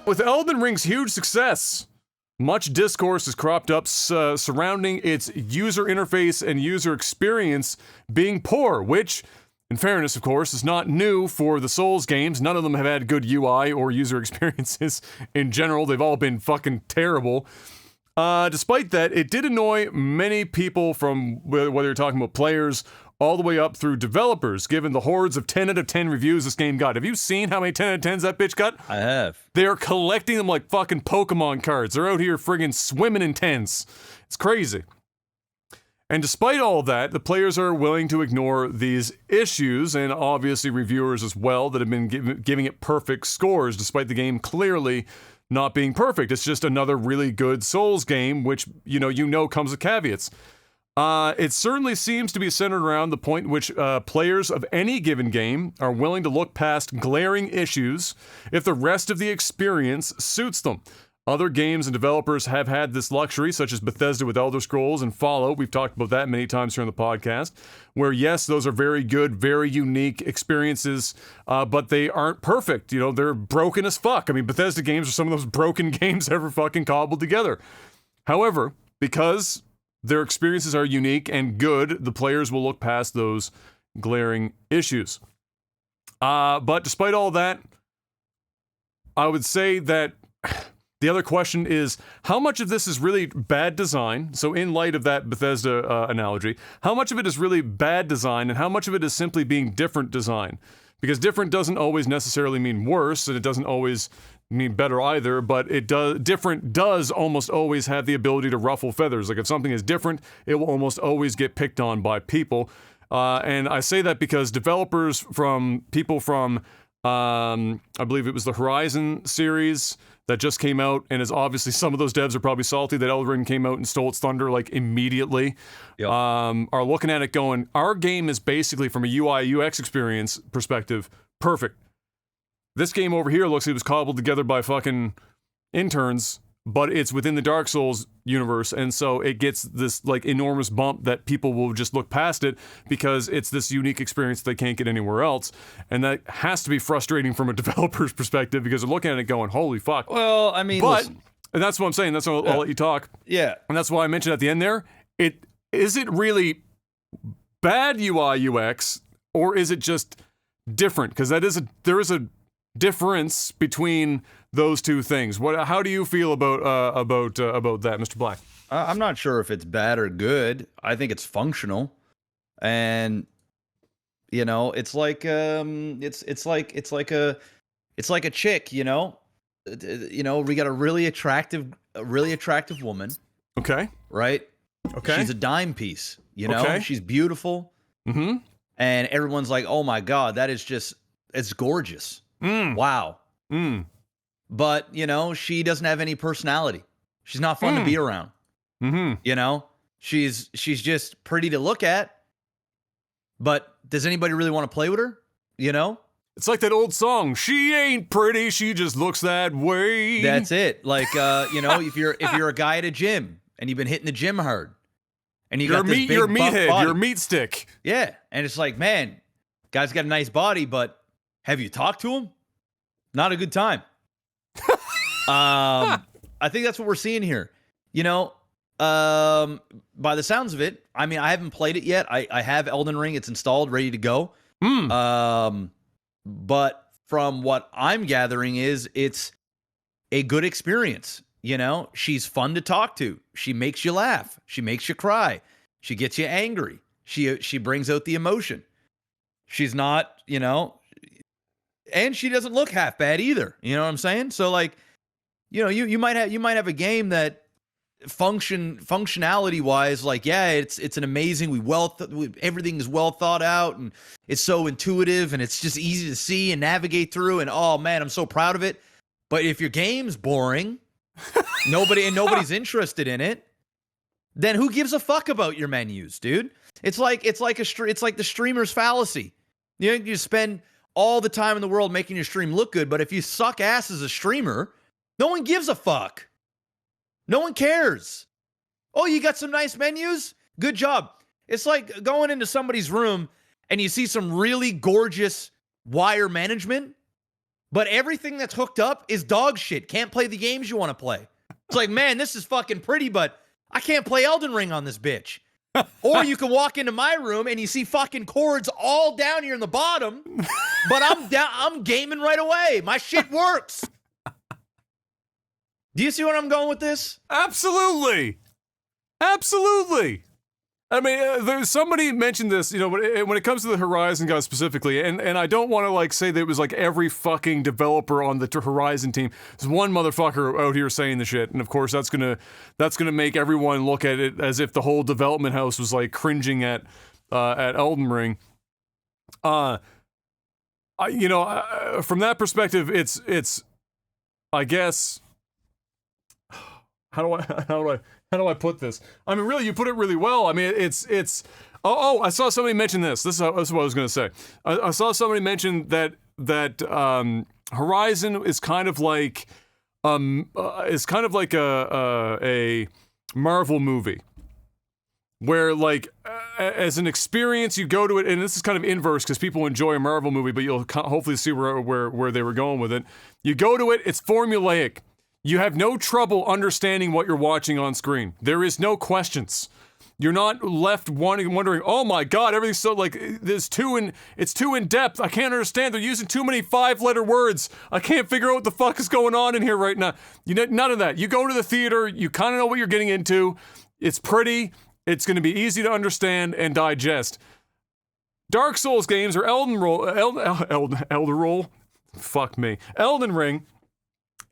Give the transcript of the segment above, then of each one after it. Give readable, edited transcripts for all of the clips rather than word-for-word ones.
With Elden Ring's huge success, much discourse has cropped up surrounding its user interface and user experience being poor, which, in fairness, of course, is not new for the Souls games. None of them have had good UI or user experiences in general. They've all been fucking terrible. Despite that, it did annoy many people, from whether you're talking about players all the way up through developers, given the hordes of 10 out of 10 reviews this game got. Have you seen how many 10 out of 10s that bitch got? I have. They are collecting them like fucking Pokemon cards. They're out here friggin' swimming in 10s. It's crazy. And despite all of that, the players are willing to ignore these issues, and obviously reviewers as well that have been giving it perfect scores, despite the game clearly not being perfect. It's just another really good Souls game, which, you know comes with caveats. It certainly seems to be centered around the point in which players of any given game are willing to look past glaring issues if the rest of the experience suits them. Other games and developers have had this luxury, such as Bethesda with Elder Scrolls and Fallout. We've talked about that many times here on the podcast, where yes, those are very good, very unique experiences, but they aren't perfect. You know, they're broken as fuck. I mean, Bethesda games are some of those broken games ever fucking cobbled together. However, because their experiences are unique and good, the players will look past those glaring issues. But despite all that, I would say that the other question is, how much of this is really bad design? So in light of that Bethesda analogy, how much of it is really bad design and how much of it is simply being different design? Because different doesn't always necessarily mean worse, and it doesn't always mean better either, but different does almost always have the ability to ruffle feathers. Like if something is different, it will almost always get picked on by people. And I say that because people from I believe it was the Horizon series that just came out, and is obviously, some of those devs are probably salty that Elden Ring came out and stole its thunder like immediately. Yep. Are looking at it going, our game is basically, from a UI UX experience perspective, perfect. This game over here looks like it was cobbled together by fucking interns, but it's within the Dark Souls universe, and so it gets this like enormous bump that people will just look past it because it's this unique experience they can't get anywhere else, and that has to be frustrating from a developer's perspective because they're looking at it going, holy fuck. Well, I mean, but listen. And that's what I'm saying. That's why I'll let you talk. Yeah, and that's why I mentioned at the end there. Is it really bad UI UX, or is it just different? Because there is a difference between those two things. How do you feel about that, Mr. Black? I'm not sure if it's bad or good. I think it's functional, and it's like it's like a chick. We got a really attractive woman. Okay. Right. Okay. She's a dime piece. Okay. She's beautiful. Mm-hmm. And everyone's like, "Oh my God, it's gorgeous." Wow. But, she doesn't have any personality. She's not fun to be around. Mm-hmm. She's just pretty to look at. But does anybody really want to play with her? It's like that old song, she ain't pretty, she just looks that way. That's it. Like, if you're a guy at a gym and you've been hitting the gym hard and you're a meathead, you're a meat stick. Yeah. And it's like, man, guy's got a nice body, but have you talked to him? Not a good time. I think that's what we're seeing here. By the sounds of it, I mean, I haven't played it yet. I have Elden Ring. It's installed, ready to go. But from what I'm gathering it's a good experience. She's fun to talk to. She makes you laugh. She makes you cry. She gets you angry. She brings out the emotion. She's not, and she doesn't look half bad either. You know what I'm saying? So like, you might have a game that functionality wise, like, yeah, it's an amazing, everything is well thought out and it's so intuitive and it's just easy to see and navigate through, and oh man, I'm so proud of it. But if your game's boring, nobody's interested in it, then who gives a fuck about your menus, dude? It's like the streamer's fallacy. You spend all the time in the world making your stream look good, but if you suck ass as a streamer, no one gives a fuck. No one cares. Oh, you got some nice menus? Good job. It's like going into somebody's room and you see some really gorgeous wire management, But everything that's hooked up is dog shit. Can't play the games you want to play. It's like, man, this is fucking pretty, but I can't play Elden Ring on this bitch. Or you can walk into my room and you see fucking cords all down here in the bottom, but I'm gaming right away. My shit works. Do you see where I'm going with this? Absolutely. Absolutely. I mean, there's somebody mentioned this, you know, when it comes to the Horizon guys specifically, and I don't want to like say that it was like every fucking developer on the Horizon team. There's one motherfucker out here saying the shit, and of course that's gonna make everyone look at it as if the whole development house was like cringing at Elden Ring. From that perspective, it's I guess how do I put this? I mean, really, you put it really well. I mean, it's. I saw somebody mention this. This is what I was going to say. I saw somebody mention that Horizon is kind of like a Marvel movie, where like as an experience you go to it, and this is kind of inverse because people enjoy a Marvel movie, but you'll hopefully see where they were going with it. You go to it, it's formulaic. You have no trouble understanding what you're watching on screen. There is no questions. You're not left wondering, oh my god, everything's so like it's too in depth. I can't understand. They're using too many 5-letter words. I can't figure out what the fuck is going on in here right now. None of that. You go to the theater, you kind of know what you're getting into. It's pretty. It's going to be easy to understand and digest. Dark Souls games or Elden Ring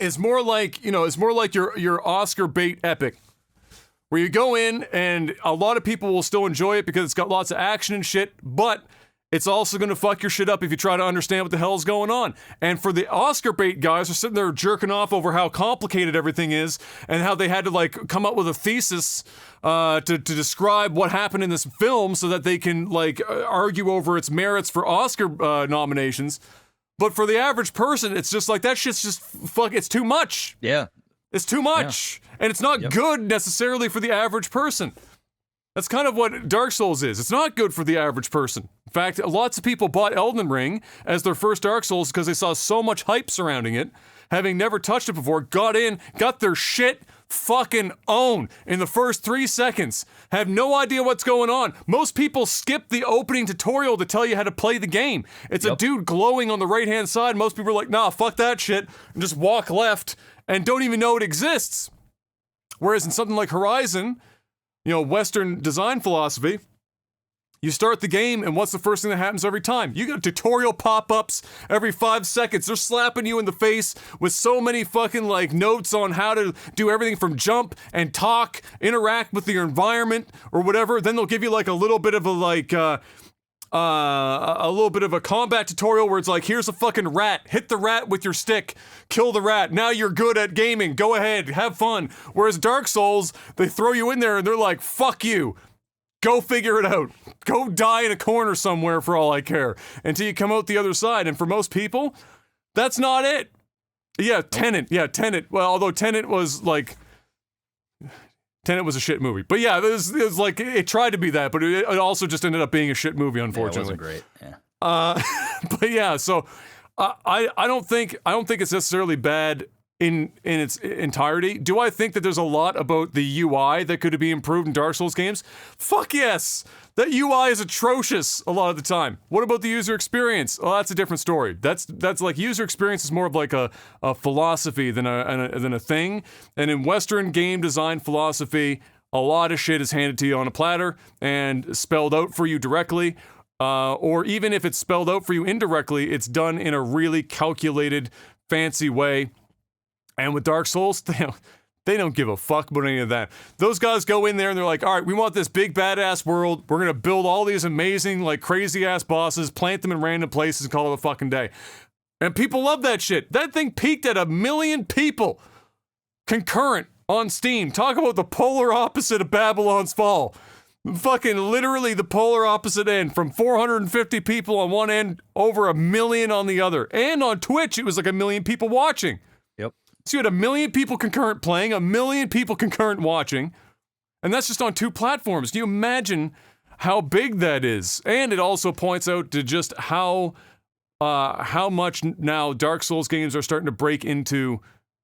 is more like, your Oscar bait epic, where you go in and a lot of people will still enjoy it because it's got lots of action and shit, but it's also going to fuck your shit up if you try to understand what the hell's going on. And for the Oscar bait guys who are sitting there jerking off over how complicated everything is and how they had to like come up with a thesis to describe what happened in this film so that they can like argue over its merits for Oscar nominations. But for the average person, it's just like, that shit's just it's too much. Yeah. It's too much. Yeah. And it's not good necessarily for the average person. That's kind of what Dark Souls is. It's not good for the average person. In fact, lots of people bought Elden Ring as their first Dark Souls because they saw so much hype surrounding it, having never touched it before, got in, got their shit fucking owned in the first 3 seconds, have no idea what's going on. Most people skip the opening tutorial to tell you how to play the game. It's a dude glowing on the right-hand side. Most people are like, nah, fuck that shit, and just walk left and don't even know it exists. Whereas in something like Horizon, Western design philosophy, you start the game, and what's the first thing that happens every time? You get tutorial pop-ups every 5 seconds. They're slapping you in the face with so many fucking, like, notes on how to do everything from jump and talk, interact with your environment, or whatever. Then they'll give you, like, a little bit of a combat tutorial where it's like, here's a fucking rat. Hit the rat with your stick. Kill the rat. Now you're good at gaming. Go ahead. Have fun. Whereas Dark Souls, they throw you in there, and they're like, fuck you. Go figure it out. Go die in a corner somewhere for all I care until you come out the other side. And for most people, that's not it. Yeah, Tenet. Well, although Tenet was a shit movie. But yeah, it was like, it tried to be that, but it also just ended up being a shit movie, unfortunately. Yeah, it wasn't great. Yeah. But yeah, so I don't think it's necessarily bad in its entirety. Do I think that there's a lot about the UI that could be improved in Dark Souls games? Fuck yes! That UI is atrocious a lot of the time. What about the user experience? Well, that's a different story. That's like, user experience is more of like a philosophy than a thing. And in Western game design philosophy, a lot of shit is handed to you on a platter and spelled out for you directly. Or even if it's spelled out for you indirectly, it's done in a really calculated, fancy way. And with Dark Souls, they don't give a fuck about any of that. Those guys go in there and they're like, all right, we want this big badass world. We're going to build all these amazing, like, crazy ass bosses, plant them in random places and call it a fucking day. And people love that shit. That thing peaked at 1 million people concurrent on Steam. Talk about the polar opposite of Babylon's Fall. Fucking literally the polar opposite end, from 450 people on one end, over 1 million on the other. And on Twitch, it was like 1 million people watching. So you had 1 million people concurrent playing, 1 million people concurrent watching, and that's just on 2 platforms. Can you imagine how big that is? And it also points out to just how how much now Dark Souls games are starting to break into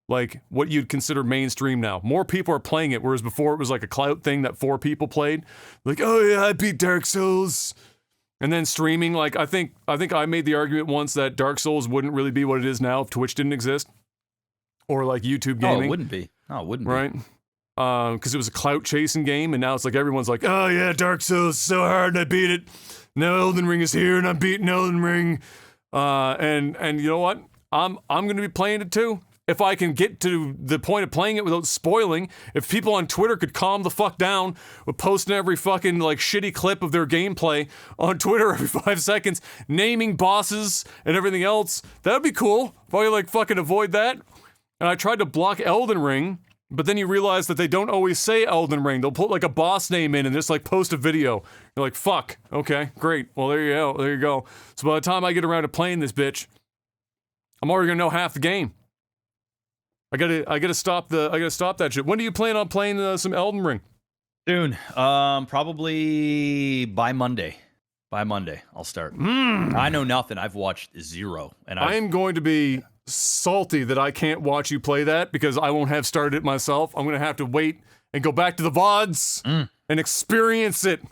like what you'd consider mainstream now. More people are playing it, whereas before it was like a clout thing that 4 people played. Like, oh yeah, I beat Dark Souls. And then streaming, like I think I made the argument once that Dark Souls wouldn't really be what it is now if Twitch didn't exist. Or like YouTube gaming. Oh, it wouldn't be. No, it wouldn't right? be. Because it was a clout chasing game, and now it's like everyone's like, oh yeah, Dark Souls is so hard and I beat it. Now Elden Ring is here and I'm beating Elden Ring. And you know what? I'm gonna be playing it too. If I can get to the point of playing it without spoiling, if people on Twitter could calm the fuck down with posting every fucking like shitty clip of their gameplay on Twitter every 5 seconds, naming bosses and everything else, that'd be cool. If I could like fucking avoid that. And I tried to block Elden Ring, but then you realize that they don't always say Elden Ring. They'll put like a boss name in and just like post a video. You're like, fuck, okay, great. Well, there you go. So by the time I get around to playing this bitch, I'm already gonna know half the game. I gotta stop that shit. When do you plan on playing some Elden Ring? Soon. Probably by Monday. By Monday, I'll start. I know nothing. I've watched zero, and I am going to be salty that I can't watch you play that because I won't have started it myself. I'm gonna have to wait and go back to the VODs and experience it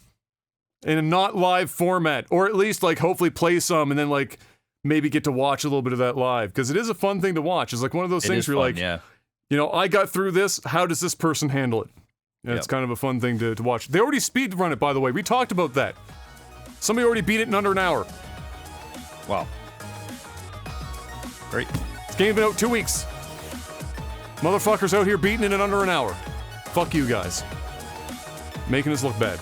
in a not live format, or at least like hopefully play some and then like maybe get to watch a little bit of that live, because it is a fun thing to watch. It's like one of those things where you're like, yeah. You know, I got through this. How does this person handle it? And Yep. It's kind of a fun thing to watch. They already speedrun it, by the way. We talked about that. Somebody already beat it in under an hour. Wow. Great. This game's been out 2 weeks. Motherfuckers out here beating it in under an hour. Fuck you guys. Making us look bad.